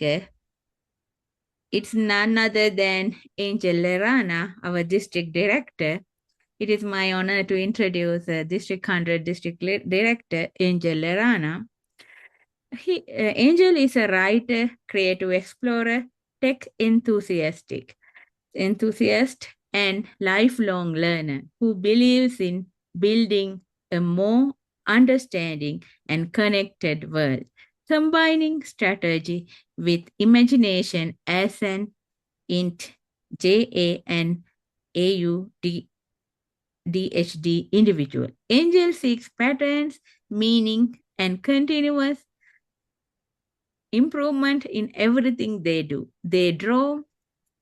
speaker, it's none other than Angel Lerana, our district director. It is my honor to introduce District 100 District Director Angel Lerana. Angel is a writer, creative explorer, tech enthusiast, and lifelong learner who believes in building a more understanding and connected world, combining strategy with imagination as an int JA and AUD DHD individual. Angel seeks patterns, meaning, and continuous improvement in everything they do. They draw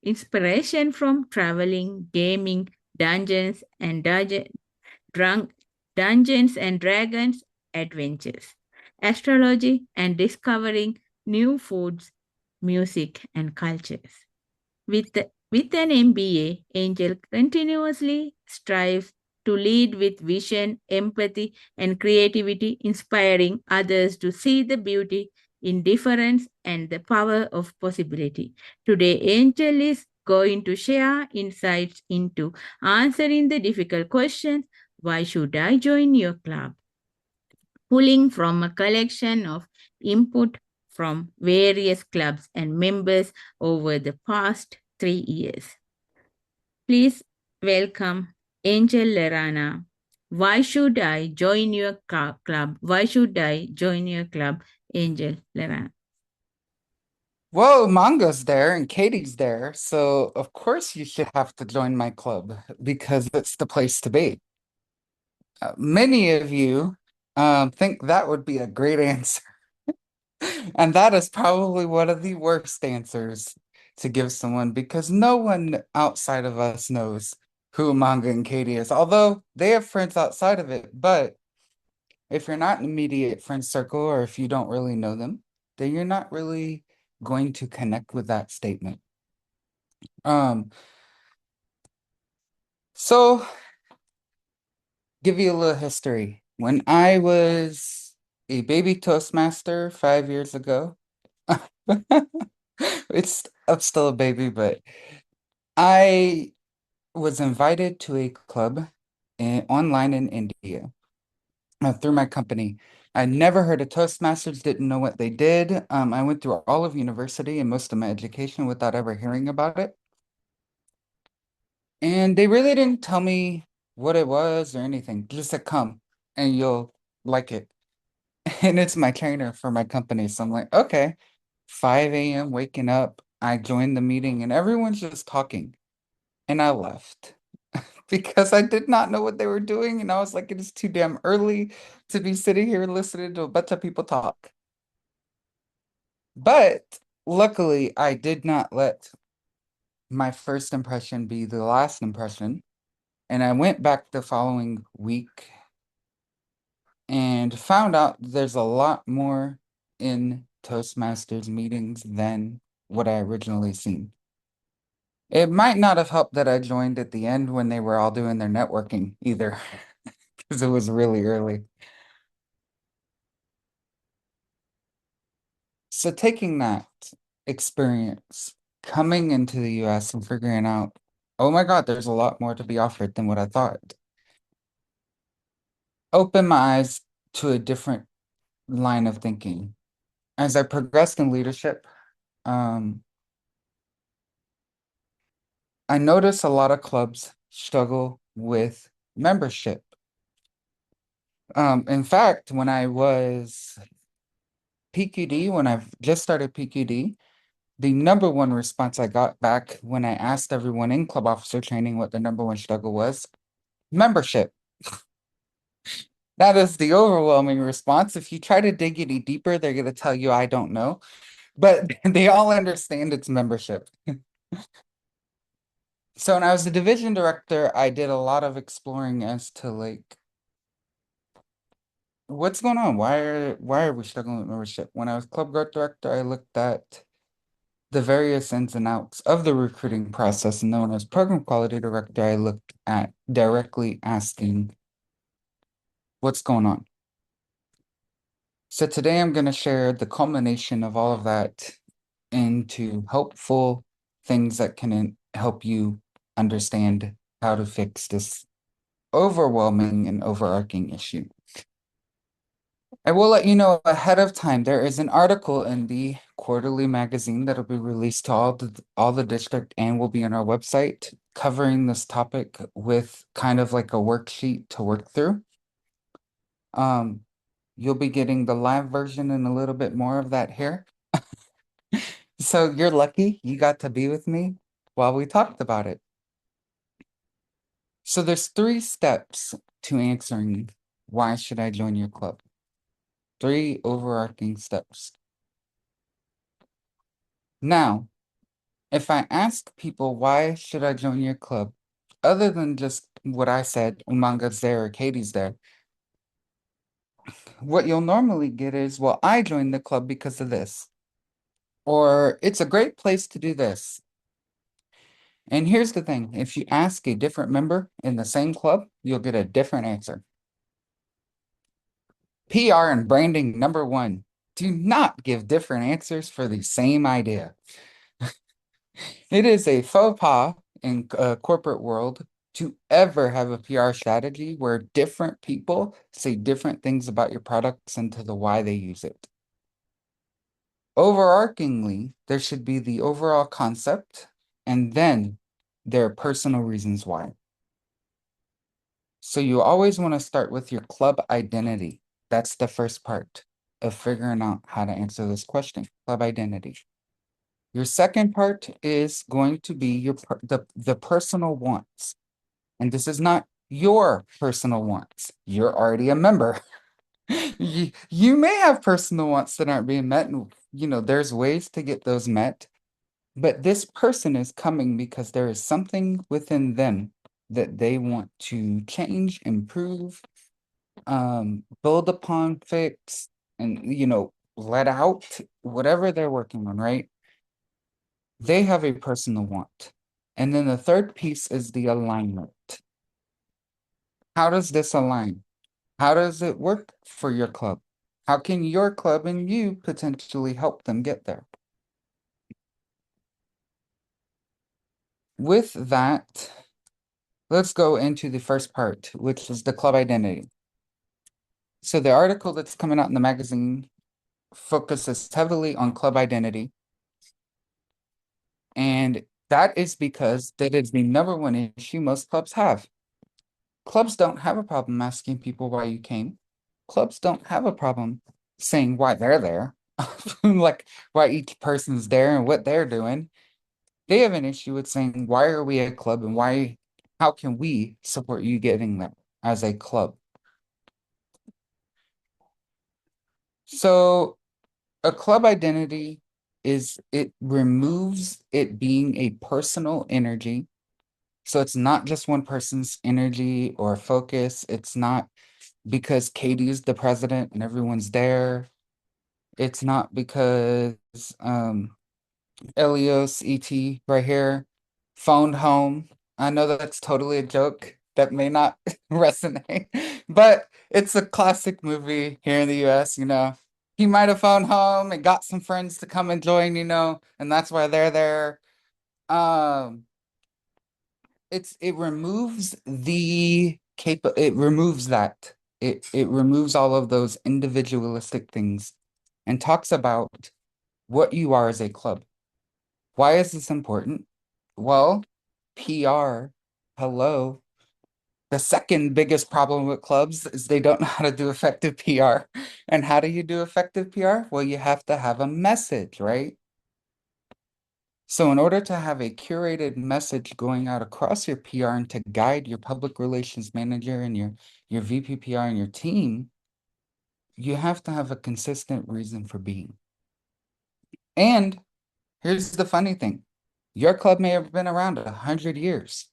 inspiration from traveling, gaming, dungeons and Dungeons and Dragons adventures, astrology, and discovering new foods, music, and cultures. With an MBA, Angel continuously strives to lead with vision, empathy, and creativity, inspiring others to see the beauty in difference and the power of possibility. Today, Angel is going to share insights into answering the difficult questions: why should I join your club? Pulling from a collection of input from various clubs and members over the past 3 years. Please welcome Angel Lerana. Why should I join your club? Why should I join your club, Angel Lerana? Well, Manga's there and Katie's there, so of course you should have to join my club because it's the place to be. Many of you think that would be a great answer, and that is probably one of the worst answers to give someone because no one outside of us knows who Manga and Katie is, although they have friends outside of it. But if you're not in the immediate friend circle or if you don't really know them, then you're not really going to connect with that statement. So give you a little history. When I was a baby Toastmaster 5 years ago, I'm still a baby, but I was invited to a club online in India through my company. I never heard of Toastmasters, didn't know what they did. I went through all of university and most of my education without ever hearing about it. And they really didn't tell me what it was or anything. Just said, come and you'll like it. And it's my trainer for my company. So I'm like, okay, 5 a.m. waking up. I joined the meeting and everyone's just talking. And I left because I did not know what they were doing. And I was like, it is too damn early to be sitting here listening to a bunch of people talk. But luckily, I did not let my first impression be the last impression. And I went back the following week and found out there's a lot more in Toastmasters meetings than what I originally seen. It might not have helped that I joined at the end when they were all doing their networking either, because it was really early. So taking that experience, coming into the US and figuring out, oh my God, there's a lot more to be offered than what I thought, opened my eyes to a different line of thinking. As I progressed in leadership, um, I notice a lot of clubs struggle with membership. In fact, when I was PQD, when I just started PQD, the number one response I got back when I asked everyone in club officer training what the number one struggle was, membership. That is the overwhelming response. If you try to dig any deeper, they're going to tell you, I don't know. But they all understand it's membership. So when I was the division director, I did a lot of exploring as to like what's going on? Why are we struggling with membership? When I was club growth director, I looked at the various ins and outs of the recruiting process, and then when I was program quality director, I looked at directly asking what's going on. So today I'm going to share the culmination of all of that into helpful things that can help you understand how to fix this overwhelming and overarching issue. I will let you know ahead of time, there is an article in the quarterly magazine that'll be released to all the district and will be on our website covering this topic with kind of like a worksheet to work through. Um, you'll be getting the live version and a little bit more of that here. So you're lucky you got to be with me while we talked about it. So there's 3 steps to answering why should I join your club? 3 overarching steps. Now, if I ask people why should I join your club, other than just what I said, Umanga's there or Katie's there, what you'll normally get is, well, I joined the club because of this. Or it's a great place to do this. And here's the thing, if you ask a different member in the same club, you'll get a different answer. PR and branding number 1. Do not give different answers for the same idea. It is a faux pas in corporate world to ever have a PR strategy where different people say different things about your products and to the why they use it. Overarchingly, there should be the overall concept and then their personal reasons why. So you always want to start with your club identity. That's the first part of figuring out how to answer this question, club identity. Your second part is going to be the personal wants. And this is not your personal wants. You're already a member. You may have personal wants that aren't being met, and there's ways to get those met. But this person is coming because there is something within them that they want to change, improve, build upon, fix, and let out, whatever they're working on, right? They have a personal want. And then the third piece is the alignment. How does this align? How does it work for your club? How can your club and you potentially help them get there? With that, let's go into the first part, which is the club identity. So the article that's coming out in the magazine focuses heavily on club identity. And that is because that is the number one issue most clubs have. Clubs don't have a problem asking people why you came. Clubs don't have a problem saying why they're there, like why each person's there and what they're doing. They have an issue with saying, why are we a club and how can we support you getting there as a club? So a club identity it removes it being a personal energy. So it's not just one person's energy or focus. It's not because Katie's the president and everyone's there. It's not because Elios ET right here phoned home. I know that's totally a joke that may not resonate, but it's a classic movie here in the US. He might have phoned home and got some friends to come and join, and that's why they're there. Um, it removes it removes that. It removes all of those individualistic things and talks about what you are as a club. Why is this important? Well, PR, hello. The second biggest problem with clubs is they don't know how to do effective PR. And how do you do effective PR? Well, you have to have a message, right? So in order to have a curated message going out across your PR and to guide your public relations manager and your VP PR and your team, you have to have a consistent reason for being. And here's the funny thing. Your club may have been around 100 years.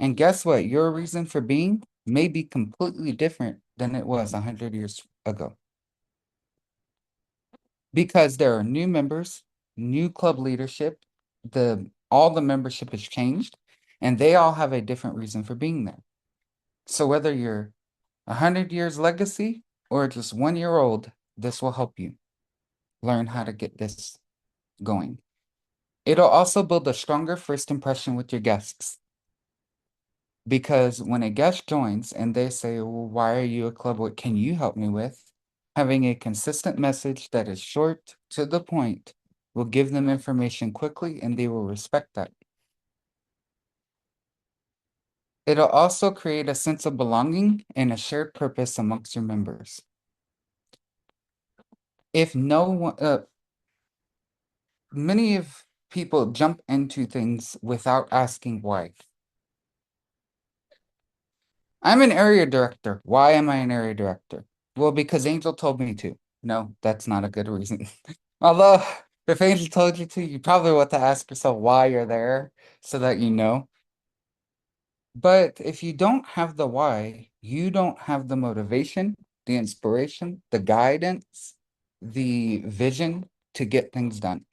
And guess what? Your reason for being may be completely different than it was 100 years ago. Because there are new members, new club leadership, all the membership has changed, and they all have a different reason for being there. So whether you're 100 years legacy or just 1 year old, this will help you learn how to get this going. It'll also build a stronger first impression with your guests. Because when a guest joins and they say, well, why are you a club? What can you help me with? Having a consistent message that is short to the point will give them information quickly and they will respect that. It'll also create a sense of belonging and a shared purpose amongst your members. If no one, many of people jump into things without asking why. I'm an area director. Why am I an area director? Well, because Angel told me to. No, that's not a good reason. Although, if Angel told you to, you probably want to ask yourself why you're there so that you know. But if you don't have the why, you don't have the motivation, the inspiration, the guidance, the vision to get things done.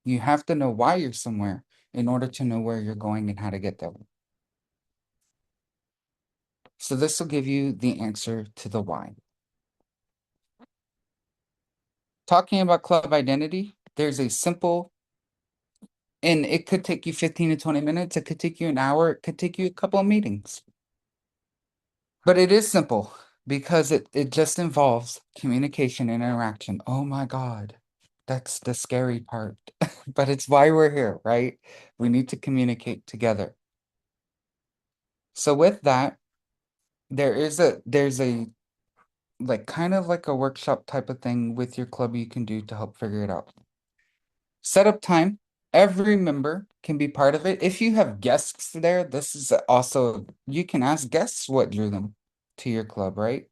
You have to know why you're somewhere in order to know where you're going and how to get there. So this will give you the answer to the why. Talking about club identity, there's a simple, and it could take you 15 to 20 minutes, it could take you an hour, it could take you a couple of meetings. But it is simple because it just involves communication and interaction. Oh my God, that's the scary part. But it's why we're here, right? We need to communicate together. So with that, there's a like kind of like a workshop type of thing with your club you can do to help figure it out. Set up time. Every member can be part of it. If you have guests there, this is also, you can ask guests what drew them to your club, right?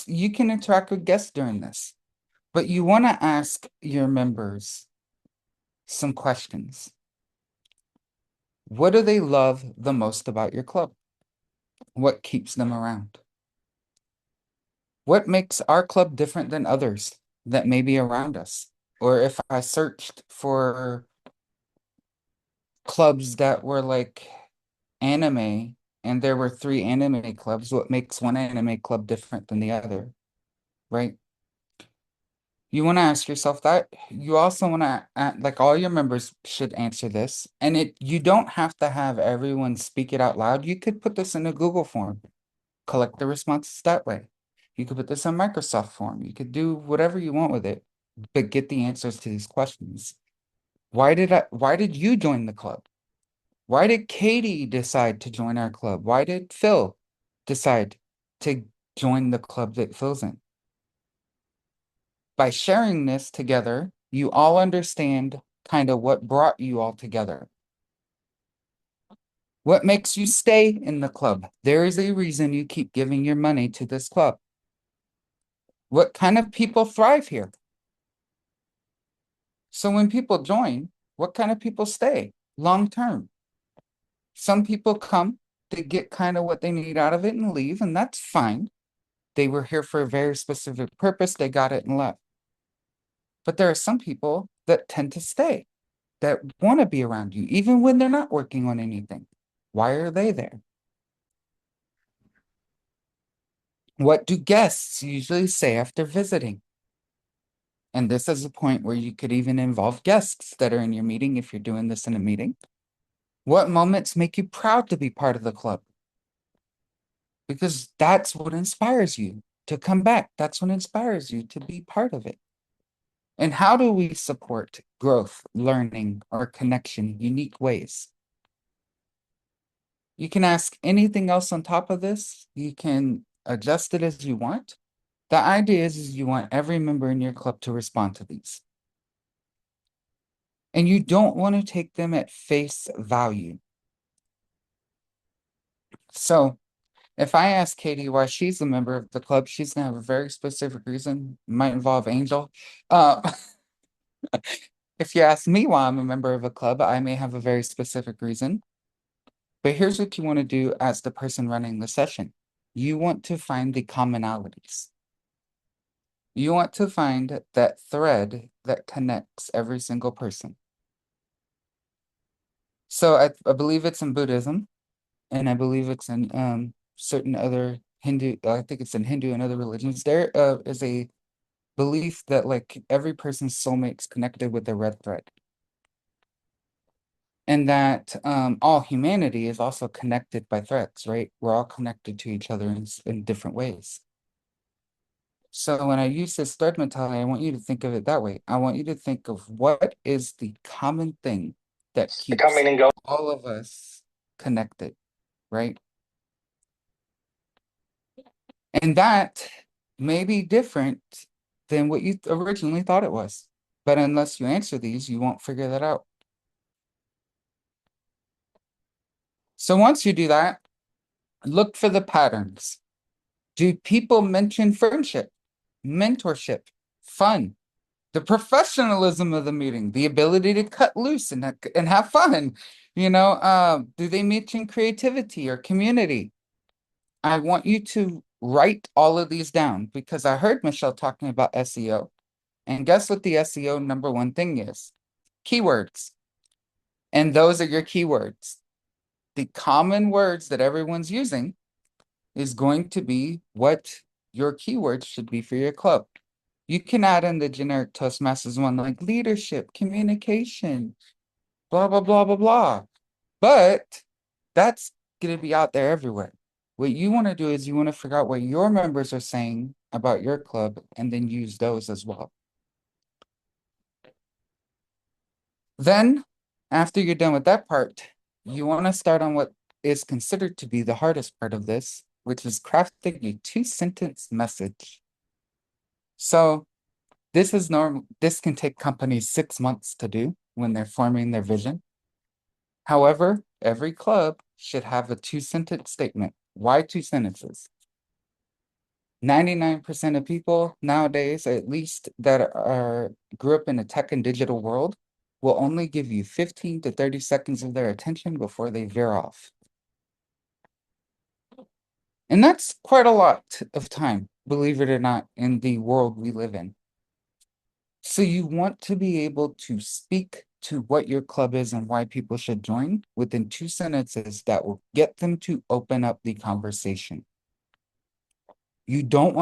You can interact with guests during this, but you want to ask your members some questions. What do they love the most about your club? What keeps them around? What makes our club different than others that may be around us? Or if I searched for clubs that were like anime and there were 3 anime clubs, what makes one anime club different than the other, right? You want to ask yourself that. You also want to, like all your members should answer this. And you don't have to have everyone speak it out loud. You could put this in a Google form, collect the responses that way. You could put this in Microsoft form. You could do whatever you want with it, but get the answers to these questions. Why did you join the club? Why did Katie decide to join our club? Why did Phil decide to join the club that Phil's in? By sharing this together, you all understand kind of what brought you all together. What makes you stay in the club? There is a reason you keep giving your money to this club. What kind of people thrive here? So when people join, what kind of people stay long term? Some people come to get kind of what they need out of it and leave, and that's fine. They were here for a very specific purpose, they got it and left. But there are some people that tend to stay, that want to be around you, even when they're not working on anything. Why are they there? What do guests usually say after visiting? And this is a point where you could even involve guests that are in your meeting if you're doing this in a meeting. What moments make you proud to be part of the club? Because that's what inspires you to come back. That's what inspires you to be part of it. And how do we support growth, learning, or connection in unique ways? You can ask anything else on top of this. You can adjust it as you want. The idea is you want every member in your club to respond to these. And you don't want to take them at face value. So if I ask Katie why she's a member of the club, she's gonna have a very specific reason. Might involve Angel. Uh, if you ask me why I'm a member of a club, I may have a very specific reason. But here's what you want to do as the person running the session. You want to find the commonalities. You want to find that thread that connects every single person. So I believe it's in Buddhism, and I believe it's in certain other Hindu, I think it's in Hindu and other religions. There is a belief that like every person's soulmate's connected with a red thread, and that all humanity is also connected by threads, right? We're all connected to each other in different ways. So when I use this thread mentality, I want you to think of it that way. I want you to think of what is the common thing that keeps coming and going, all of us connected, right? And that may be different than what you originally thought it was. But unless you answer these, you won't figure that out. So once you do that, look for the patterns. Do people mention friendship, mentorship, fun, the professionalism of the meeting, the ability to cut loose and have fun? Do they mention creativity or community? I want you to write all of these down because I heard Michelle talking about SEO. And guess what the SEO number one thing is? Keywords. And those are your keywords. The common words that everyone's using is going to be what your keywords should be for your club. You can add in the generic Toastmasters one like leadership, communication, blah, blah, blah, blah, blah. But that's going to be out there everywhere. What you want to do is you want to figure out what your members are saying about your club and then use those as well. Then, after you're done with that part, you want to start on what is considered to be the hardest part of this, which is crafting a two-sentence message. So this can take companies 6 months to do when they're forming their vision. However, every club should have a two-sentence statement. Why two sentences? 99% of people nowadays, at least that grew up in a tech and digital world, will only give you 15 to 30 seconds of their attention before they veer off. And that's quite a lot of time, believe it or not, in the world we live in. So you want to be able to speak to what your club is and why people should join within two sentences that will get them to open up the conversation. You don't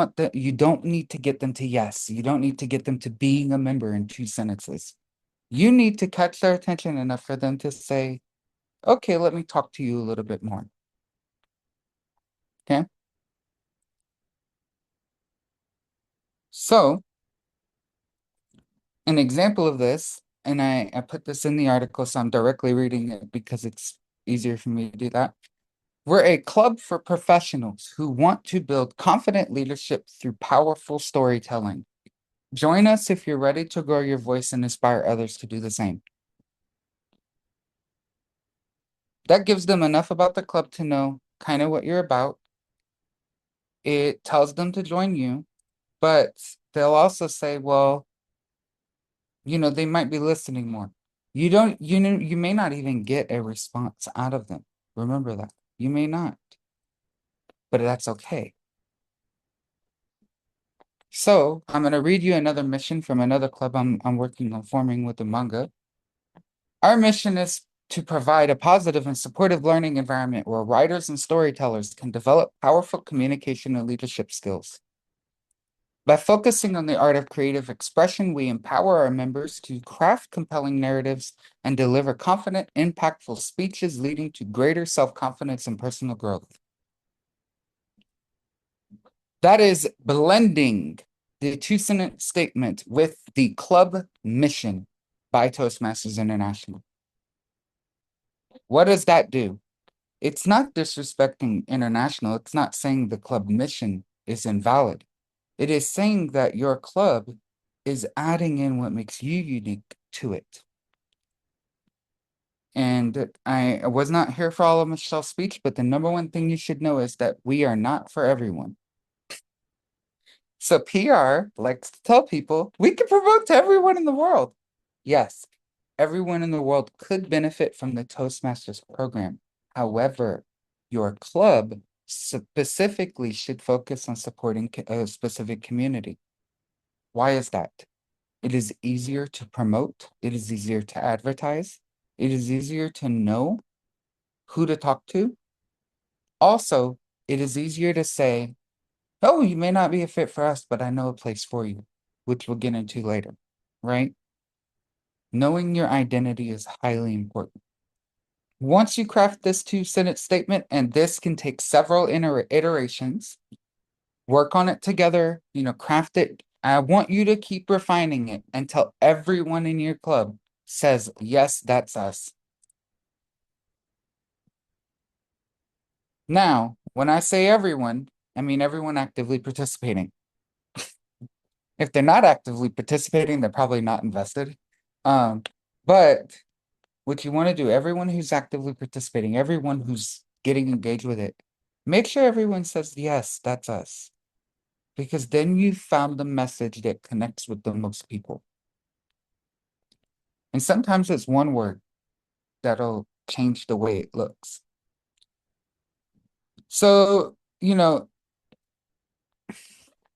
need to get them to yes. You don't need to get them to being a member in two sentences. You need to catch their attention enough for them to say, okay, let me talk to you a little bit more. Okay. So an example of this, and I put this in the article, so I'm directly reading it because it's easier for me to do that. We're a club for professionals who want to build confident leadership through powerful storytelling. Join us if you're ready to grow your voice and inspire others to do the same. That gives them enough about the club to know kind of what you're about. It tells them to join you, but they'll also say, well, they might be listening more. You may not even get a response out of them. Remember that. You may not, but that's okay. So I'm going to read you another mission from another club I'm working on forming with the manga. Our mission is to provide a positive and supportive learning environment where writers and storytellers can develop powerful communication and leadership skills. By focusing on the art of creative expression, we empower our members to craft compelling narratives and deliver confident, impactful speeches leading to greater self-confidence and personal growth. That is blending the two-sentence statement with the club mission by Toastmasters International. What does that do? It's not disrespecting international. It's not saying the club mission is invalid. It is saying that your club is adding in what makes you unique to it. And I was not here for all of Michelle's speech, but the number one thing you should know is that we are not for everyone. So PR likes to tell people we can promote to everyone in the world. Yes, everyone in the world could benefit from the Toastmasters program. However, your club specifically should focus on supporting a specific community. Why is that? It is easier to promote. It is easier to advertise. It is easier to know who to talk to. Also, it is easier to say, oh, you may not be a fit for us, but I know a place for you. which we'll get into later, right? Knowing your identity is highly important. Once you craft this two-sentence statement, and this can take several iterations, work on it together, craft it. I want you to keep refining it until everyone in your club says, yes, that's us. Now, when I say everyone, I mean everyone actively participating. If they're not actively participating, they're probably not invested. But what you want to do, everyone who's actively participating, everyone who's getting engaged with it, make sure everyone says, yes, that's us. Because then you found the message that connects with the most people. And sometimes it's one word that'll change the way it looks. So,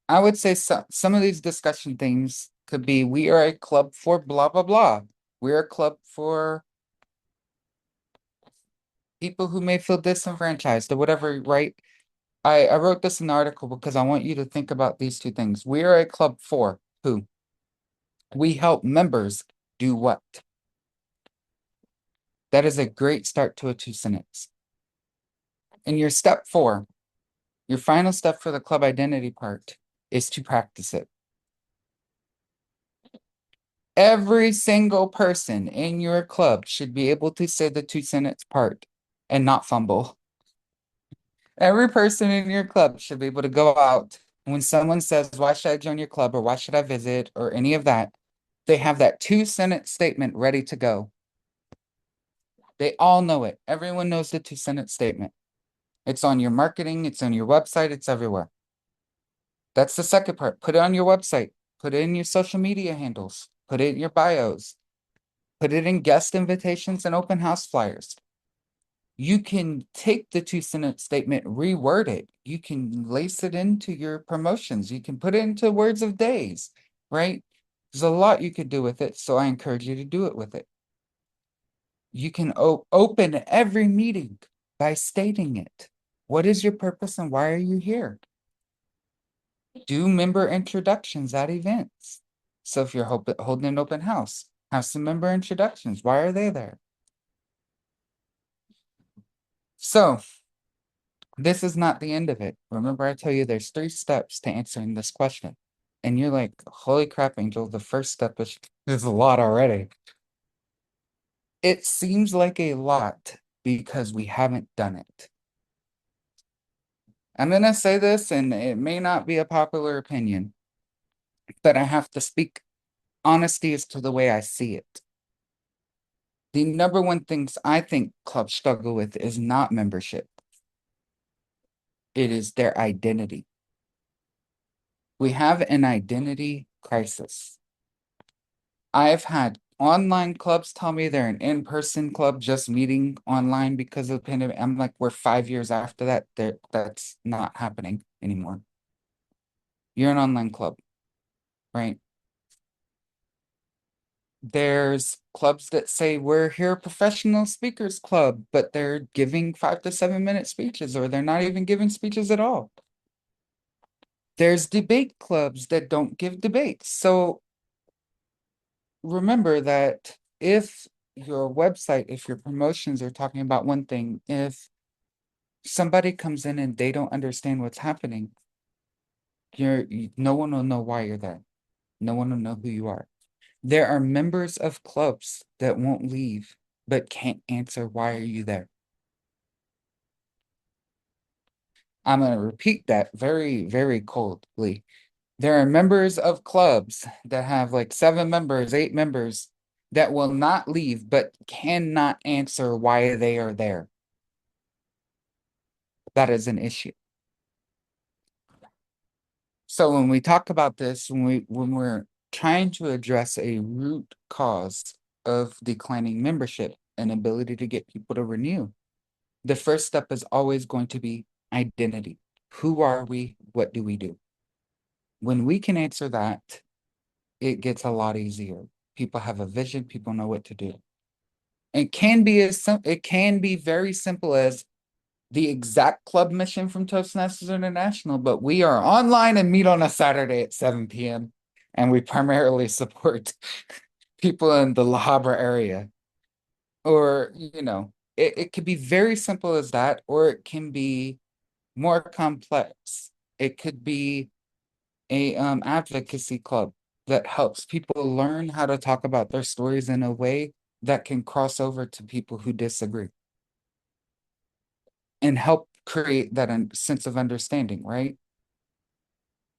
I would say some of these discussion themes could be, we are a club for blah, blah, blah. We're a club for people who may feel disenfranchised or whatever, right? I wrote this in the article because I want you to think about these two things. We are a club for who? We help members do what? That is a great start to a two-sentence. And your step 4, your final step for the club identity part, is to practice it. Every single person in your club should be able to say the two-sentence part and not fumble. Every person in your club should be able to go out when someone says, why should I join your club, or why should I visit, or any of that, they have that two-sentence statement ready to go. They all know it. Everyone knows the two-sentence statement. It's on your marketing, it's on your website, it's everywhere. That's the second part. Put it on your website. Put it in your social media handles. Put it in your bios. Put it in guest invitations and open house flyers. You can take the two-sentence statement, reword it. You can lace it into your promotions. You can put it into words of days, right? There's a lot you could do with it, so I encourage you to do it with it. You can open every meeting by stating it. What is your purpose and why are you here? Do member introductions at events. So if you're holding an open house, have some member introductions. Why are they there? So this is not the end of it. Remember, I tell you there's 3 steps to answering this question. And you're like, holy crap, Angel, the first step is a lot already. It seems like a lot because we haven't done it. I'm going to say this, and it may not be a popular opinion, but I have to speak honesty as to the way I see it. The number one things I think clubs struggle with is not membership. It is their identity. We have an identity crisis. I've had online clubs tell me they're an in-person club just meeting online because of the pandemic. I'm like, we're 5 years after that. That's not happening anymore. You're an online club, right? There's clubs that say we're here professional speakers club, but they're giving 5 to 7 minute speeches, or they're not even giving speeches at all. There's debate clubs that don't give debates. So remember that if your website, if your promotions are talking about one thing, if somebody comes in and they don't understand what's happening, no one will know why you're there. No one will know who you are. There are members of clubs that won't leave, but can't answer, why are you there? I'm going to repeat that very, very coldly. There are members of clubs that have like 7 members, 8 members that will not leave, but cannot answer why they are there. That is an issue. So when we talk about this, when we're trying to address a root cause of declining membership and ability to get people to renew, the first step is always going to be identity. Who are we? What do we do? When we can answer that, it gets a lot easier. People have a vision, people know what to do. It can be very simple as the exact club mission from Toastmasters International, but we are online and meet on a Saturday at 7 p.m. and we primarily support people in the La Habra area. Or, it could be very simple as that, or it can be more complex. It could be a advocacy club that helps people learn how to talk about their stories in a way that can cross over to people who disagree and help create that sense of understanding, right?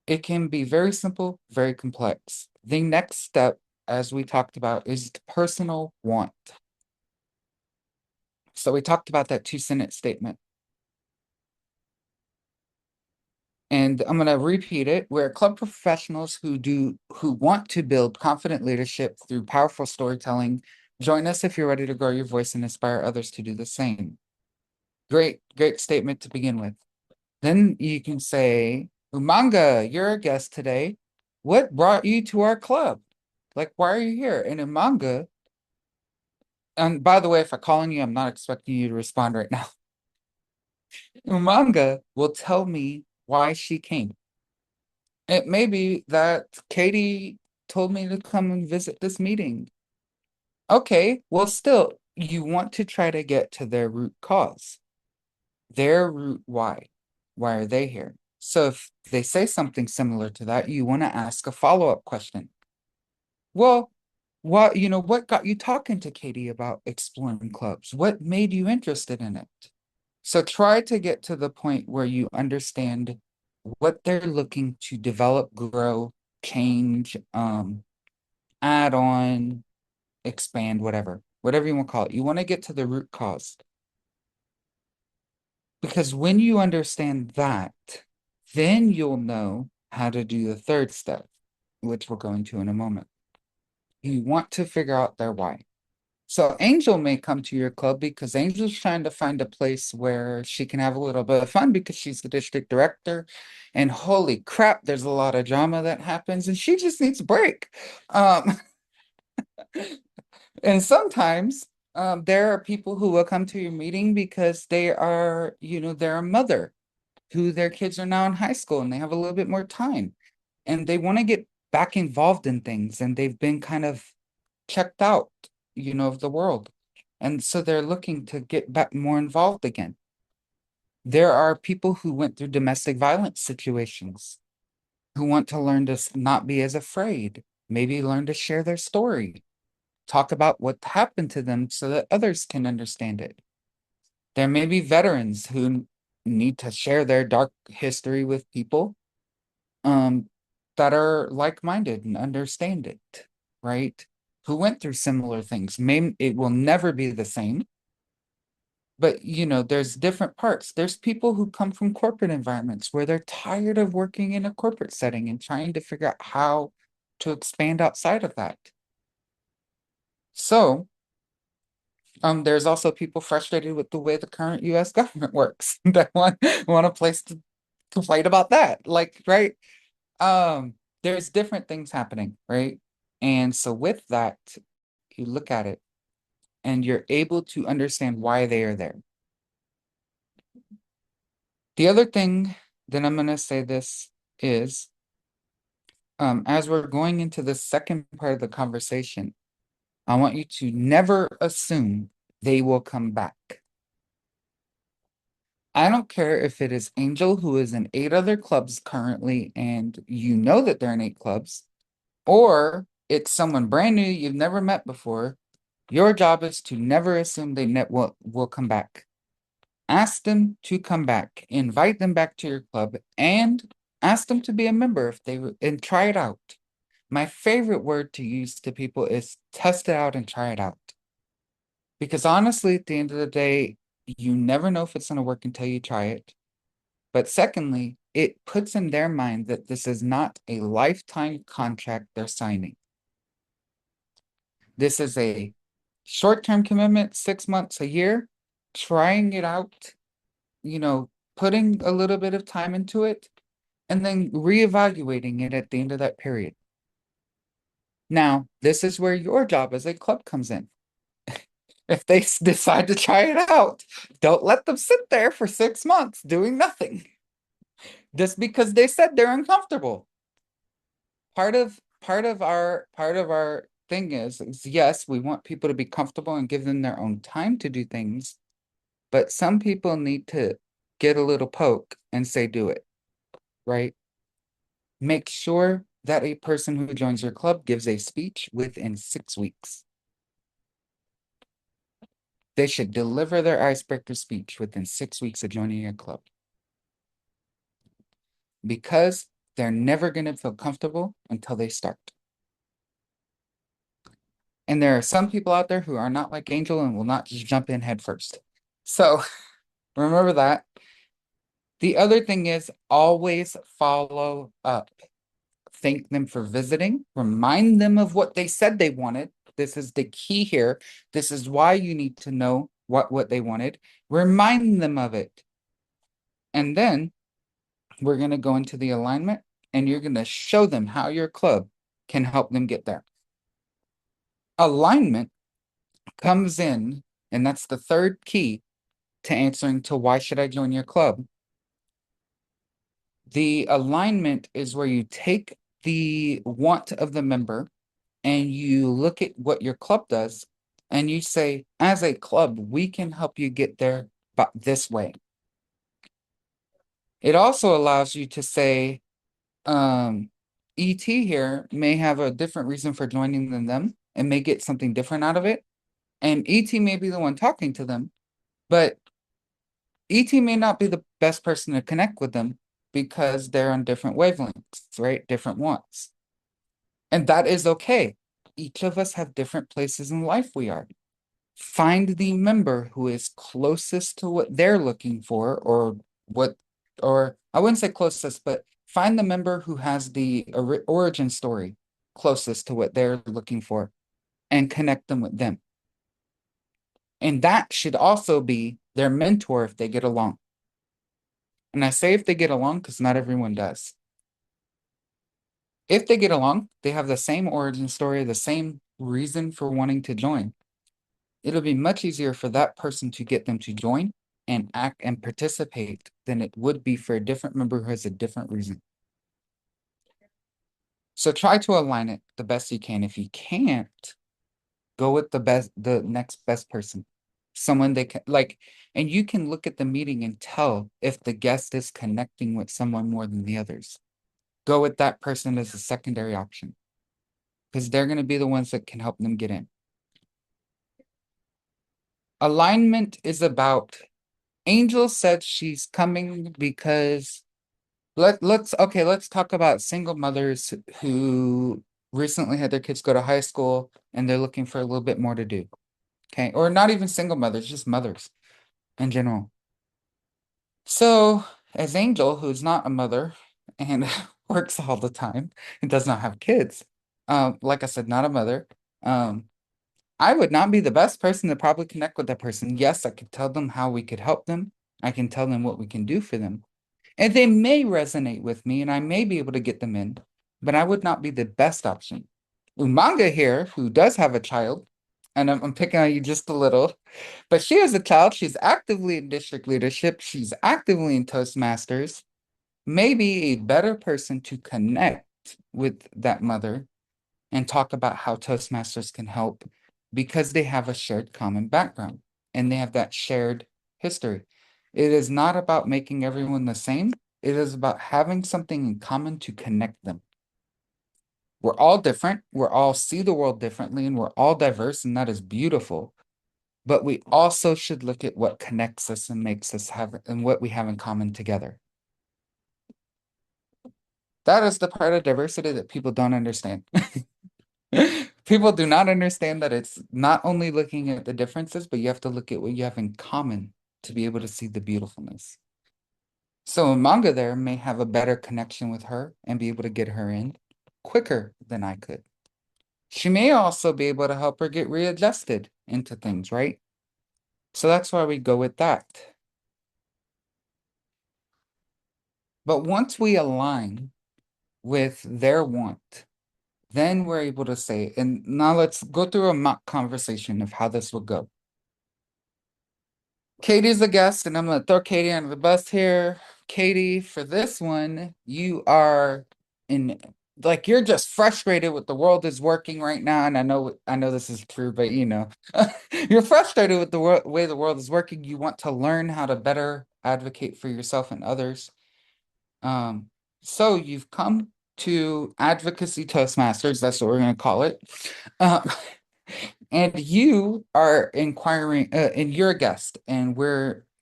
It can be very simple, very complex. The next step, as we talked about, is the personal want. So we talked about that two-sentence statement. And I'm going to repeat it. We're club professionals who want to build confident leadership through powerful storytelling. Join us if you're ready to grow your voice and inspire others to do the same. Great statement to begin with. Then you can say, Umanga, you're a guest today. What brought you to our club? Like, why are you here? And Umanga, and by the way, if I call on you, I'm not expecting you to respond right now. Umanga will tell me why she came. It may be that Katie told me to come and visit this meeting. Okay, well, still, you want to try to get to their root cause, their root why. Why are they here? So if they say something similar to that, you want to ask a follow-up question. Well, what got you talking to Katie about exploring clubs? What made you interested in it? So try to get to the point where you understand what they're looking to develop, grow, change, add on, expand, whatever you want to call it. You want to get to the root cause. Because when you understand that, then you'll know how to do the third step, which we'll go into in a moment. You want to figure out their why. So Angel may come to your club because Angel's trying to find a place where she can have a little bit of fun because she's the district director. And holy crap, there's a lot of drama that happens and she just needs a break. Um, and sometimes there are people who will come to your meeting because they're a mother who their kids are now in high school and they have a little bit more time and they want to get back involved in things and they've been kind of checked out, of the world. And so they're looking to get back more involved again. There are people who went through domestic violence situations who want to learn to not be as afraid, maybe learn to share their story, talk about what happened to them so that others can understand it. There may be veterans who need to share their dark history with people um, that are like-minded and understand it, right? Who went through similar things. It will never be the same, but there's different parts. There's people who come from corporate environments where they're tired of working in a corporate setting and trying to figure out how to expand outside of that. So, there's also people frustrated with the way the current US government works that want a place to complain about that. Like, right? There's different things happening, right? And so with that, you look at it and you're able to understand why they are there. The other thing that I'm going to say this is, as we're going into the second part of the conversation, I want you to never assume they will come back. I don't care if it is Angel, who is in 8 other clubs currently, and you know that they're in 8 clubs, or it's someone brand new you've never met before. Your job is to never assume they will come back. Ask them to come back, invite them back to your club, and ask them to be a member and try it out. My favorite word to use to people is test it out and try it out. Because honestly, at the end of the day, you never know if it's going to work until you try it. But secondly, it puts in their mind that this is not a lifetime contract they're signing. This is a short-term commitment, 6 months, a year, trying it out, putting a little bit of time into it, and then reevaluating it at the end of that period. Now, this is where your job as a club comes in. If they decide to try it out, don't let them sit there for 6 months doing nothing just because they said they're uncomfortable. Part of part of our thing is yes, we want people to be comfortable and give them their own time to do things, but some people need to get a little poke and say do it, right? Make sure that a person who joins your club gives a speech within 6 weeks. They should deliver their icebreaker speech within 6 weeks of joining your club because they're never going to feel comfortable until they start. And there are some people out there who are not like Angel and will not just jump in head first. So remember that. The other thing is always follow up. Thank them for visiting, remind them of what they said they wanted. This is the key here. This is why you need to know what they wanted. Remind them of it. And then we're going to go into the alignment and you're going to show them how your club can help them get there. Alignment comes in, and that's the third key to answering to why should I join your club. The alignment is where you take the want of the member and you look at what your club does and you say, as a club, we can help you get there but this way. It also allows you to say, ET here may have a different reason for joining than them and may get something different out of it. And ET may be the one talking to them, but ET may not be the best person to connect with them because they're on different wavelengths, right? Different wants. And that is okay. Each of us have different places in life we are. Find the member who is closest to what they're looking for, or I wouldn't say closest, but find the member who has the origin story closest to what they're looking for and connect them with them. And that should also be their mentor if they get along. And I say if they get along because not everyone does. If they get along, they have the same origin story, the same reason for wanting to join. It'll be much easier for that person to get them to join and act and participate than it would be for a different member who has a different reason. So try to align it the best you can. If you can't, go with the next best person. Someone they can like, and you can look at the meeting and tell if the guest is connecting with someone more than the others. Go with that person as a secondary option because they're going to be the ones that can help them get in. Alignment is about Angel said she's coming because let's talk about single mothers who recently had their kids go to high school and they're looking for a little bit more to do. Okay, or not even single mothers, just mothers in general. So, as Angel, who's not a mother and works all the time and does not have kids, like I said, not a mother, I would not be the best person to probably connect with that person. Yes, I could tell them how we could help them. I can tell them what we can do for them. And they may resonate with me and I may be able to get them in, but I would not be the best option. Umanga here, who does have a child, and I'm picking on you just a little, but she has a child. She's actively in district leadership. She's actively in Toastmasters. Maybe a better person to connect with that mother and talk about how Toastmasters can help because they have a shared common background and they have that shared history. It is not about making everyone the same. It is about having something in common to connect them. We're all different. We're all see the world differently and we're all diverse, and that is beautiful. But we also should look at what connects us and makes us have and what we have in common together. That is the part of diversity that people don't understand. People do not understand that it's not only looking at the differences, but you have to look at what you have in common to be able to see the beautifulness. So a manga there may have a better connection with her and be able to get her in quicker than I could. She may also be able to help her get readjusted into things, right? So that's why we go with that. But once we align with their want, then we're able to say, and now let's go through a mock conversation of how this will go. Katie's the guest, and I'm gonna throw Katie under the bus here. Katie, for this one, you are in like you're just frustrated with the world is working right now, and I know this is true, but you're frustrated with the way the world is working. You want to learn how to better advocate for yourself and others. Um, so you've come to Advocacy Toastmasters, that's what we're going to call it. Uh, and you are inquiring, and you're a guest, and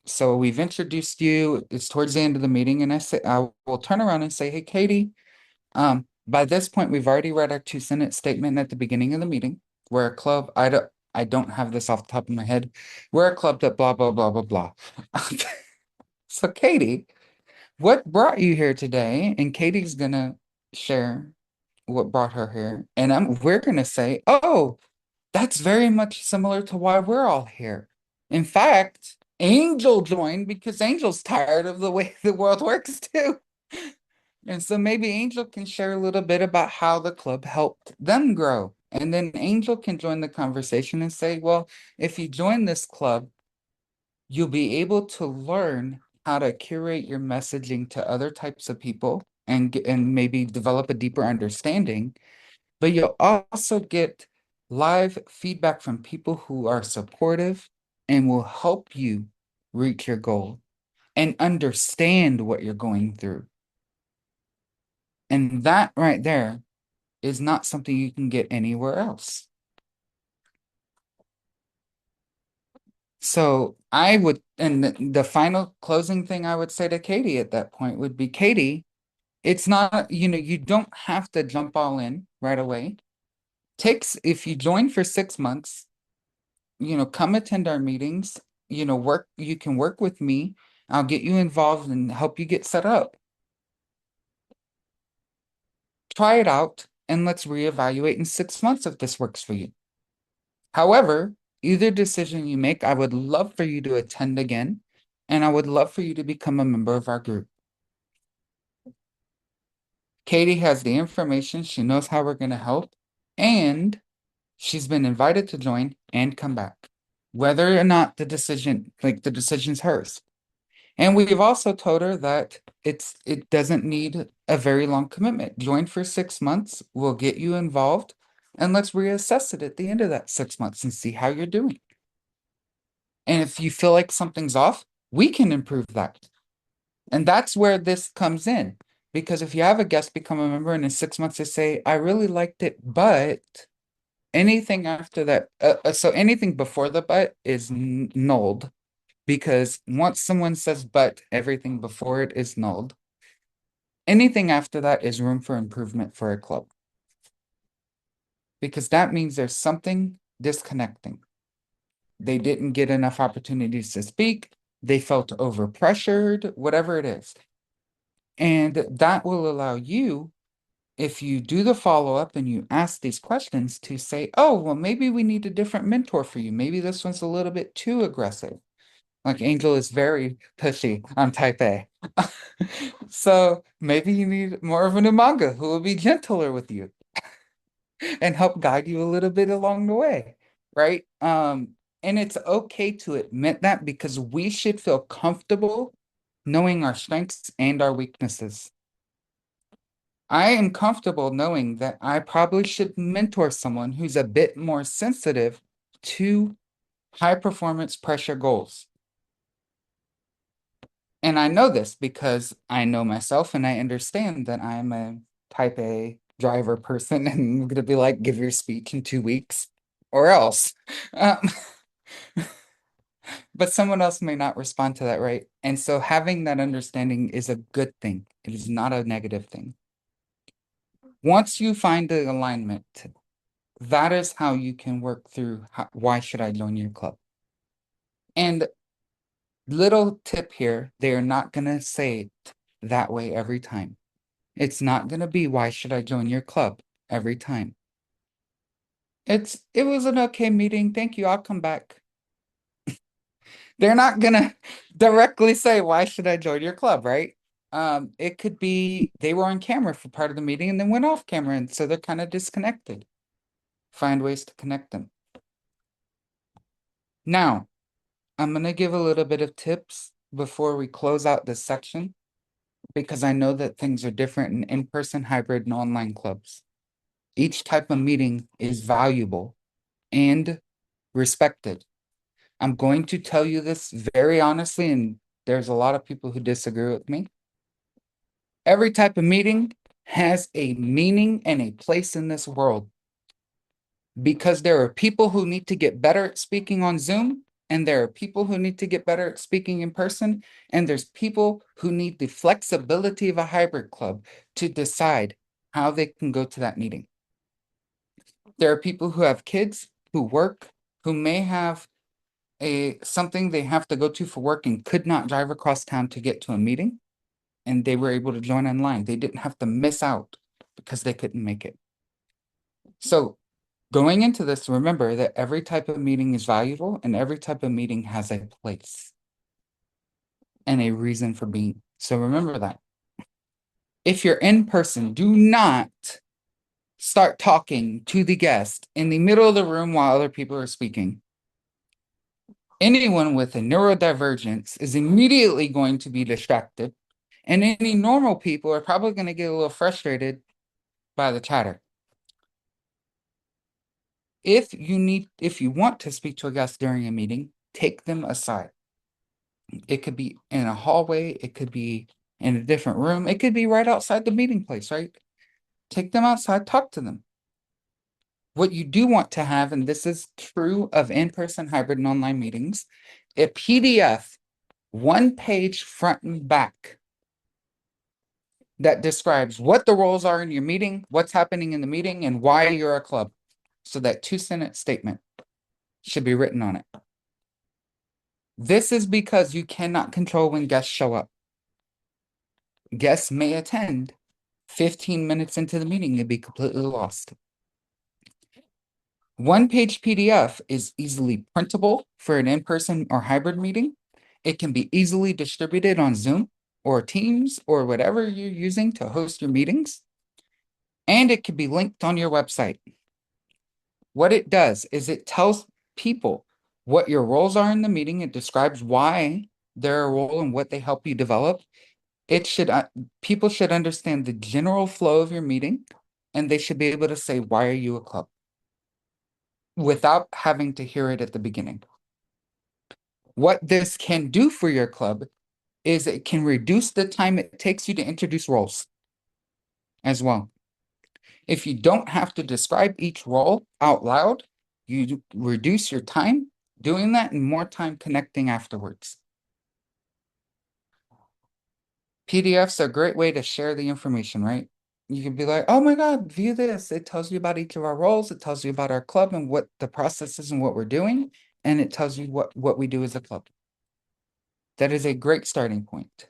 so we've introduced you. It's towards the end of the meeting, and I will turn around and say, hey, Katie, by this point, we've already read our 2 sentence statement at the beginning of the meeting. We're a club. I don't have this off the top of my head. We're a club that blah, blah, blah, blah, blah. So, Katie, what brought you here today? And Katie's gonna share what brought her here. And we're gonna say, oh, that's very much similar to why we're all here. In fact, Angel joined because Angel's tired of the way the world works too. And so maybe Angel can share a little bit about how the club helped them grow. And then Angel can join the conversation and say, well, if you join this club, you'll be able to learn how to curate your messaging to other types of people and maybe develop a deeper understanding. But you'll also get live feedback from people who are supportive and will help you reach your goal and understand what you're going through. And that right there is not something you can get anywhere else. So I would, and the final closing thing I would say to Katie at that point would be, Katie, it's not, you don't have to jump all in right away. If you join for 6 months, come attend our meetings, you can work with me. I'll get you involved and help you get set up. Try it out and let's reevaluate in 6 months if this works for you. However, either decision you make, I would love for you to attend again, and I would love for you to become a member of our group. Katie has the information, she knows how we're going to help, and she's been invited to join and come back, whether or not the decision's hers. And we've also told her that it doesn't need a very long commitment. Join for 6 months, we'll get you involved, and let's reassess it at the end of that 6 months and see how you're doing. And if you feel like something's off, we can improve that. And that's where this comes in. Because if you have a guest become a member and in 6 months they say, I really liked it, but anything after that, so anything before the but is nulled. Because once someone says but, everything before it is nulled. Anything after that is room for improvement for a club. Because that means there's something disconnecting. They didn't get enough opportunities to speak. They felt overpressured, whatever it is. And that will allow you, if you do the follow-up and you ask these questions, to say, oh, well, maybe we need a different mentor for you. Maybe this one's a little bit too aggressive. Like Angel is very pushy. I'm type A. So maybe you need more of an umanga who will be gentler with you and help guide you a little bit along the way, right? And it's okay to admit that because we should feel comfortable knowing our strengths and our weaknesses. I am comfortable knowing that I probably should mentor someone who's a bit more sensitive to high performance pressure goals. And I know this because I know myself and I understand that I'm a type A driver person and I'm going to be like, give your speech in 2 weeks or else. Um, but someone else may not respond to that, right? And so having that understanding is a good thing. It is not a negative thing. Once you find the alignment, that is how you can work through why should I join your club? And little tip here, they are not going to say it that way every time. It's not going to be why should I join your club every time. It was an okay meeting. Thank you. I'll come back. They're not going to directly say why should I join your club, right? It could be they were on camera for part of the meeting and then went off camera, and so they're kind of disconnected. Find ways to connect them. Now, I'm going to give a little bit of tips before we close out this section. because I know that things are different in-person, hybrid, and online clubs. Each type of meeting is valuable and respected. I'm going to tell you this very honestly, and there's a lot of people who disagree with me. Every type of meeting has a meaning and a place in this world because there are people who need to get better at speaking on Zoom, and there are people who need to get better at speaking in person, and there's people who need the flexibility of a hybrid club to decide how they can go to that meeting. There are people who have kids, who work, who may have something they have to go to for work and could not drive across town to get to a meeting, and they were able to join online. They didn't have to miss out because they couldn't make it. So going into this, remember that every type of meeting is valuable and every type of meeting has a place and a reason for being. So remember that. If you're in person, do not start talking to the guest in the middle of the room while other people are speaking. Anyone with a neurodivergence is immediately going to be distracted, and any normal people are probably going to get a little frustrated by the chatter. If you want to speak to a guest during a meeting, take them aside. It could be in a hallway, it could be in a different room, it could be right outside the meeting place, right? Take them outside, talk to them. What you do want to have, and this is true of in-person, hybrid, and online meetings, a PDF, one page front and back that describes what the roles are in your meeting, what's happening in the meeting, and why you're a club. So that 2-sentence statement should be written on it. This is because you cannot control when guests show up. Guests may attend 15 minutes into the meeting and be completely lost. One-page PDF is easily printable for an in-person or hybrid meeting. It can be easily distributed on Zoom or Teams or whatever you're using to host your meetings. And it can be linked on your website. What it does is it tells people what your roles are in the meeting. It describes why they're a role and what they help you develop. People should understand the general flow of your meeting, and they should be able to say, why are you a club? Without having to hear it at the beginning. What this can do for your club is it can reduce the time it takes you to introduce roles as well. If you don't have to describe each role out loud, you reduce your time doing that and more time connecting afterwards. PDFs are a great way to share the information, right? You can be like, oh my God, view this. It tells you about each of our roles. It tells you about our club and what the process is and what we're doing. And it tells you what we do as a club. That is a great starting point.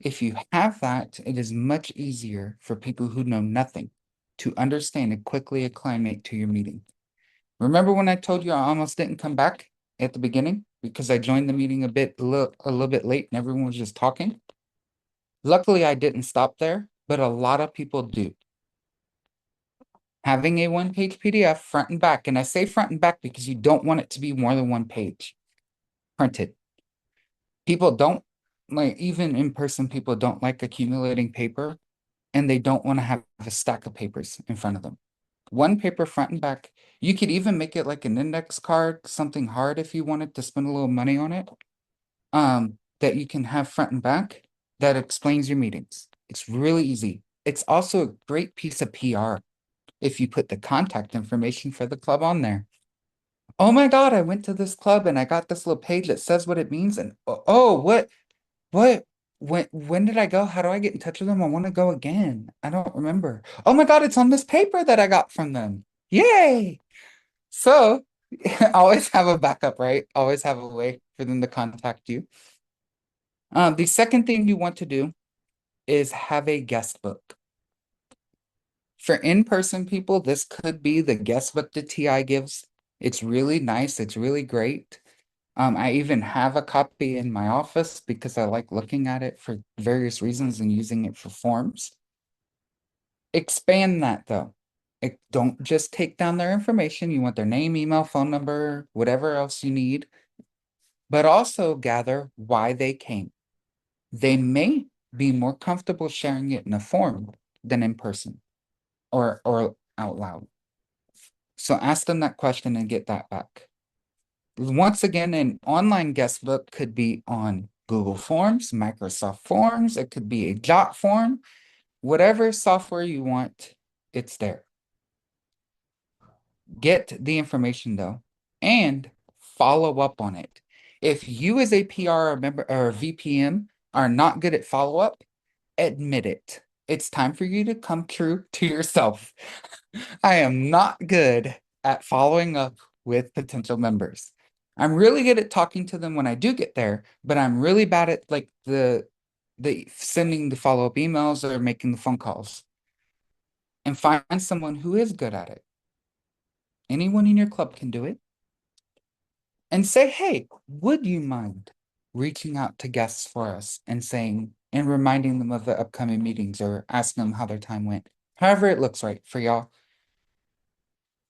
If you have that, it is much easier for people who know nothing to understand and quickly acclimate to your meeting. Remember when I told you I almost didn't come back at the beginning because I joined the meeting a little bit late and everyone was just talking? Luckily, I didn't stop there, but a lot of people do. Having a one-page PDF front and back, and I say front and back because you don't want it to be more than one page printed. People don't like, even in-person people don't like accumulating paper, and they don't want to have a stack of papers in front of them. One paper front and back. You could even make it like an index card, something hard if you wanted to spend a little money on it. That you can have front and back that explains your meetings. It's really easy. It's also a great piece of PR if you put the contact information for the club on there. Oh my God, I went to this club and I got this little page that says what it means. And oh, what, when did I go? How do I get in touch with them? I want to go again. I don't remember. Oh my God, it's on this paper that I got from them. Yay. So always have a backup, right? Always have a way for them to contact you. The second thing you want to do is have a guest book. For in-person people, this could be the guest book that TI gives. It's really nice. It's really great. I even have a copy in my office because I like looking at it for various reasons and using it for forms. Expand that though. Don't just take down their information. You want their name, email, phone number, whatever else you need, but also gather why they came. They may be more comfortable sharing it in a forum than in person or out loud. So ask them that question and get that back. Once again, an online guest book could be on Google Forms, Microsoft Forms, it could be a Jot form, whatever software you want, it's there. Get the information though, and follow up on it. If you as a PR or member or VPM are not good at follow up, admit it. It's time for you to come true to yourself. I am not good at following up with potential members. I'm really good at talking to them when I do get there, but I'm really bad at like the sending the follow-up emails or making the phone calls. And find someone who is good at it. Anyone in your club can do it. And say, hey, would you mind reaching out to guests for us and saying and reminding them of the upcoming meetings or asking them how their time went? However it looks right for y'all.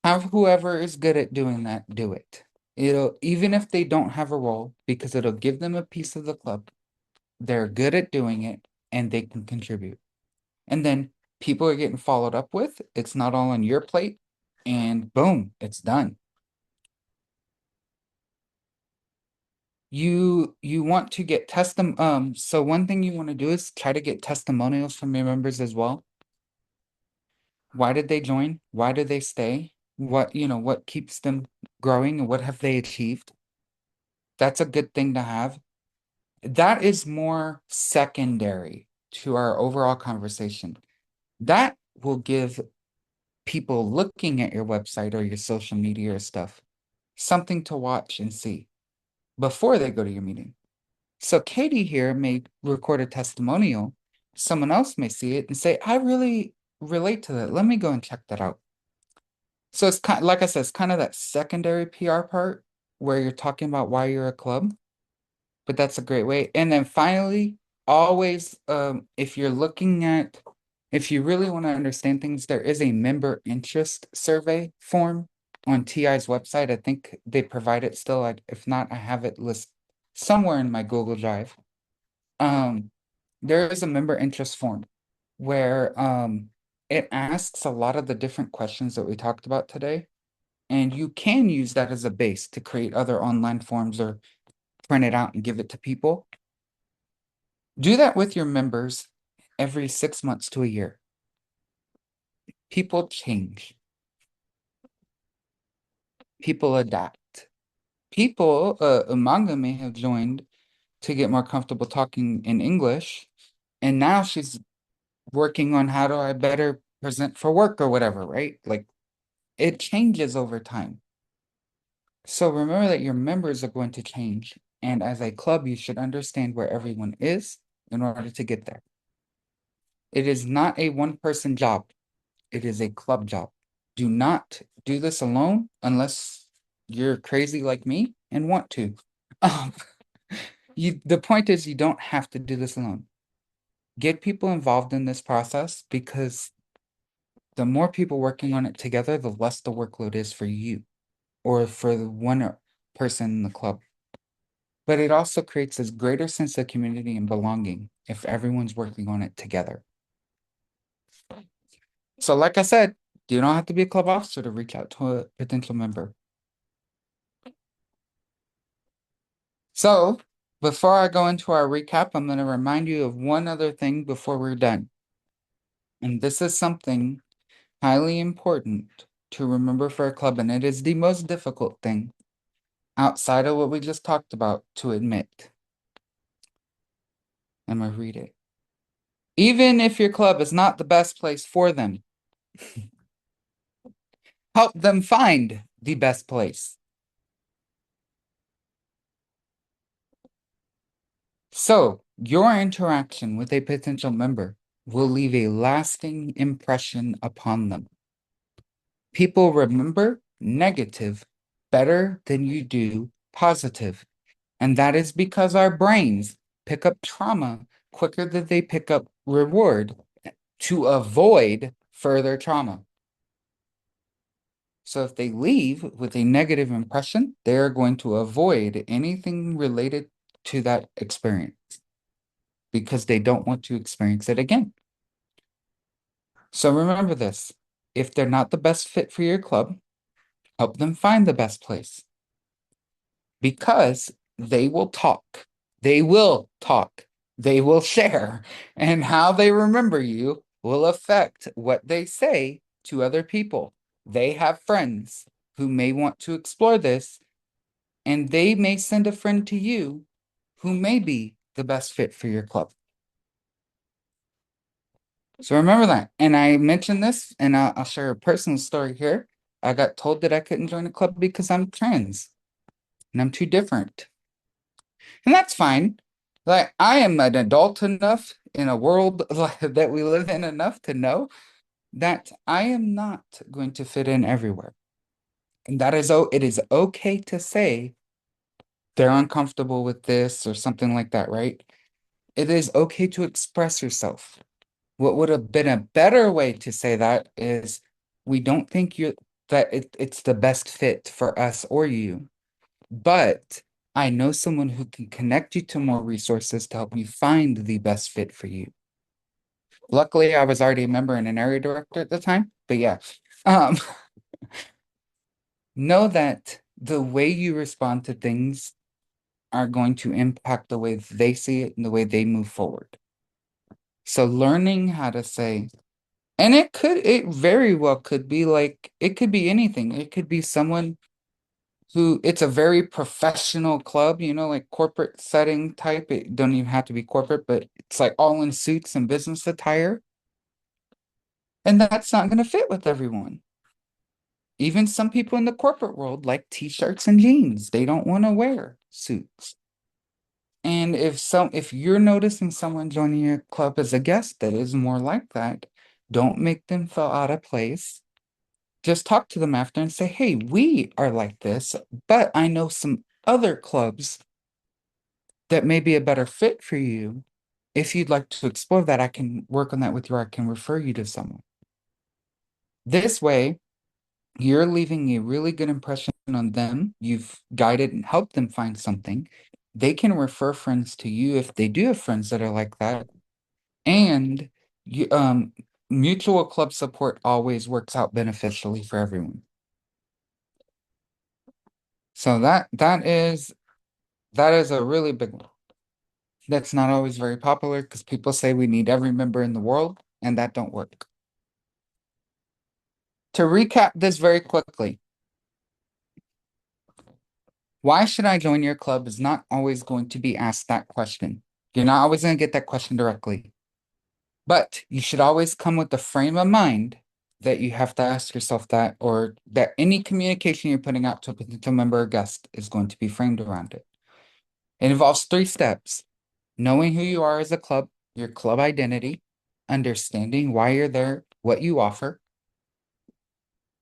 Have whoever is good at doing that do it. It'll, even if they don't have a role, because it'll give them a piece of the club. They're good at doing it and they can contribute. And then people are getting followed up with. It's not all on your plate, and boom, it's done. You want to get so one thing you want to do is try to get testimonials from your members as well. Why did they join? Why do they stay? What keeps them growing and what have they achieved? That's a good thing to have. That is more secondary to our overall conversation. That will give people looking at your website or your social media or stuff something to watch and see before they go to your meeting. So Katie here may record a testimonial. Someone else may see it and say, I really relate to that. Let me go and check that out. So it's kind like I said, it's kind of that secondary PR part where you're talking about why you're a club, but that's a great way. And then finally, always, if you really want to understand things, there is a member interest survey form on TI's website. I think they provide it still. If not, I have it listed somewhere in my Google Drive. There is a member interest form where it asks a lot of the different questions that we talked about today. And you can use that as a base to create other online forms or print it out and give it to people. Do that with your members every 6 months to a year. People change. People adapt. People, Umanga may have joined to get more comfortable talking in English, and now she's working on how do I better present for work or whatever, right? Like it changes over time. So remember that your members are going to change. And as a club, you should understand where everyone is in order to get there. It is not a one-person job. It is a club job. Do not do this alone unless you're crazy like me and want to. Um, the point is you don't have to do this alone. Get people involved in this process because the more people working on it together, the less the workload is for you or for the one person in the club. But it also creates this greater sense of community and belonging if everyone's working on it together. So like I said, you don't have to be a club officer to reach out to a potential member. So before I go into our recap, I'm going to remind you of one other thing before we're done. And this is something highly important to remember for a club, and it is the most difficult thing outside of what we just talked about to admit. I'm going to read it. Even if your club is not the best place for them, help them find the best place. So, your interaction with a potential member will leave a lasting impression upon them. People remember negative better than you do positive. And that is because our brains pick up trauma quicker than they pick up reward to avoid further trauma. So if they leave with a negative impression, they're going to avoid anything related to that experience. because they don't want to experience it again. So remember this, if they're not the best fit for your club, help them find the best place because they will talk. They will talk. They will share. And how they remember you will affect what they say to other people. They have friends who may want to explore this, and they may send a friend to you who may be the best fit for your club. So remember that. And I mentioned this, and I'll share a personal story here. I got told that I couldn't join a club because I'm trans and I'm too different. And that's fine. Like, I am an adult enough in a world that we live in enough to know that I am not going to fit in everywhere. And that is, oh, it is okay to say they're uncomfortable with this or something like that, right? It is okay to express yourself. What would have been a better way to say that is we don't think it's the best fit for us or you, but I know someone who can connect you to more resources to help you find the best fit for you. Luckily, I was already a member and an area director at the time, but yeah. Um, know that the way you respond to things are going to impact the way they see it and the way they move forward. So learning how to say, and it very well could be like, it could be anything. It could be someone who it's a very professional club, like corporate setting type. It don't even have to be corporate, but it's like all in suits and business attire. And that's not going to fit with everyone. Even some people in the corporate world like t-shirts and jeans. They don't want to wear suits. And if you're noticing someone joining your club as a guest that is more like that, don't make them feel out of place. Just talk to them after and say, hey, we are like this, but I know some other clubs that may be a better fit for you. If you'd like to explore that, I can work on that with you, or I can refer you to someone. This way, you're leaving a really good impression on them. You've guided and helped them find something. They can refer friends to you if they do have friends that are like that. And mutual club support always works out beneficially for everyone. So that is a really big one. That's not always very popular because people say we need every member in the world, and that don't work. To recap this very quickly, why should I join your club is not always going to be asked that question. You're not always going to get that question directly. But you should always come with the frame of mind that you have to ask yourself that, or that any communication you're putting out to a potential member or guest is going to be framed around it. It involves 3 steps: knowing who you are as a club, your club identity, understanding why you're there, what you offer,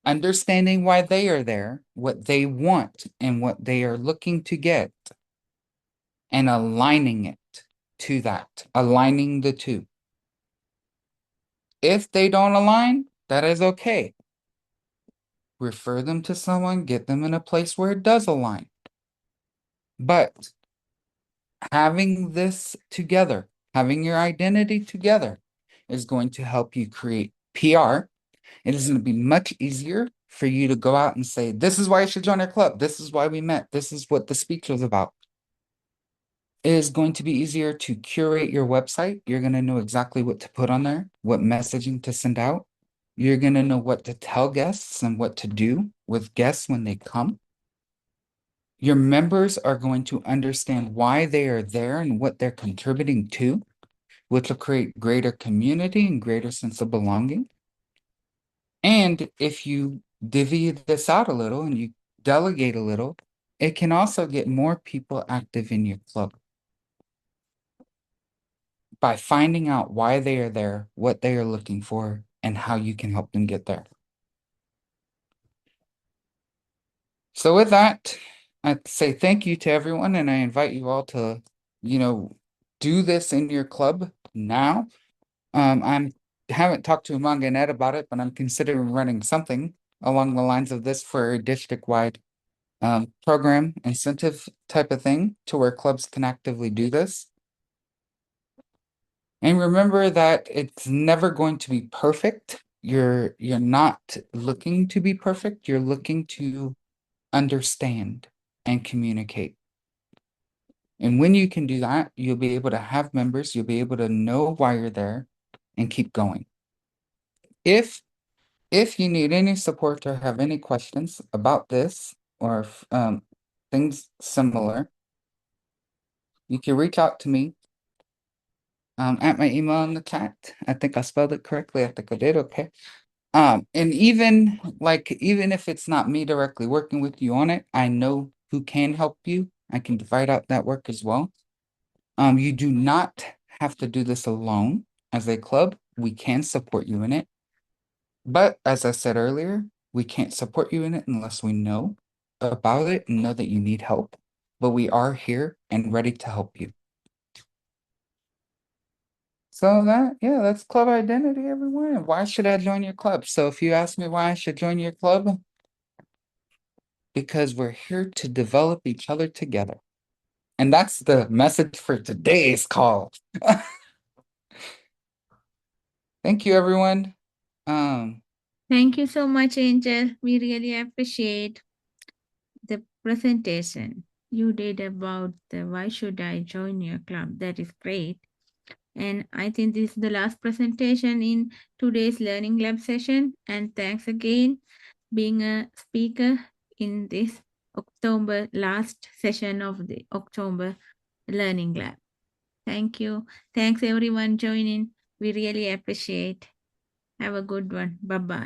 understanding why they are there, what they want, and what they are looking to get, and aligning it to that, aligning the two. If they don't align, that is okay. Refer them to someone, get them in a place where it does align. But having this together, having your identity together, is going to help you create PR. It is going to be much easier for you to go out and say, this is why you should join our club. This is why we met. This is what the speech was about. It is going to be easier to curate your website. You're going to know exactly what to put on there, what messaging to send out. You're going to know what to tell guests and what to do with guests when they come. Your members are going to understand why they are there and what they're contributing to, which will create greater community and greater sense of belonging. And if you divvy this out a little and you delegate a little, it can also get more people active in your club by finding out why they are there, what they are looking for, and how you can help them get there. So with that, I'd say thank you to everyone, and I invite you all to, do this in your club now. I'm haven't talked to Among and Ed about it, but I'm considering running something along the lines of this for a district-wide program incentive type of thing to where clubs can actively do this. And remember that it's never going to be perfect. You're not looking to be perfect. You're looking to understand and communicate. And when you can do that, you'll be able to have members, you'll be able to know why you're there and keep going. If if you need any support or have any questions about this or things similar, you can reach out to me at my email in the chat. I think I spelled it correctly. I think I did. Okay. And even if it's not me directly working with you on it, I know who can help you. I can divide out that work as well. You do not have to do this alone as a club. We can support you in it. But as I said earlier, we can't support you in it unless we know about it and know that you need help. But we are here and ready to help you. So that's club identity, everyone. Why should I join your club? So if you ask me why I should join your club, because we're here to develop each other together. And that's the message for today's call. Thank you, everyone. Thank you so much, Angel. We really appreciate the presentation you did about the why should I join your club. That is great. And I think this is the last presentation in today's Learning Lab session. And thanks again being a speaker in this October last session of the October Learning Lab. Thank you. Thanks everyone joining. We really appreciate. Have a good one. Bye-bye.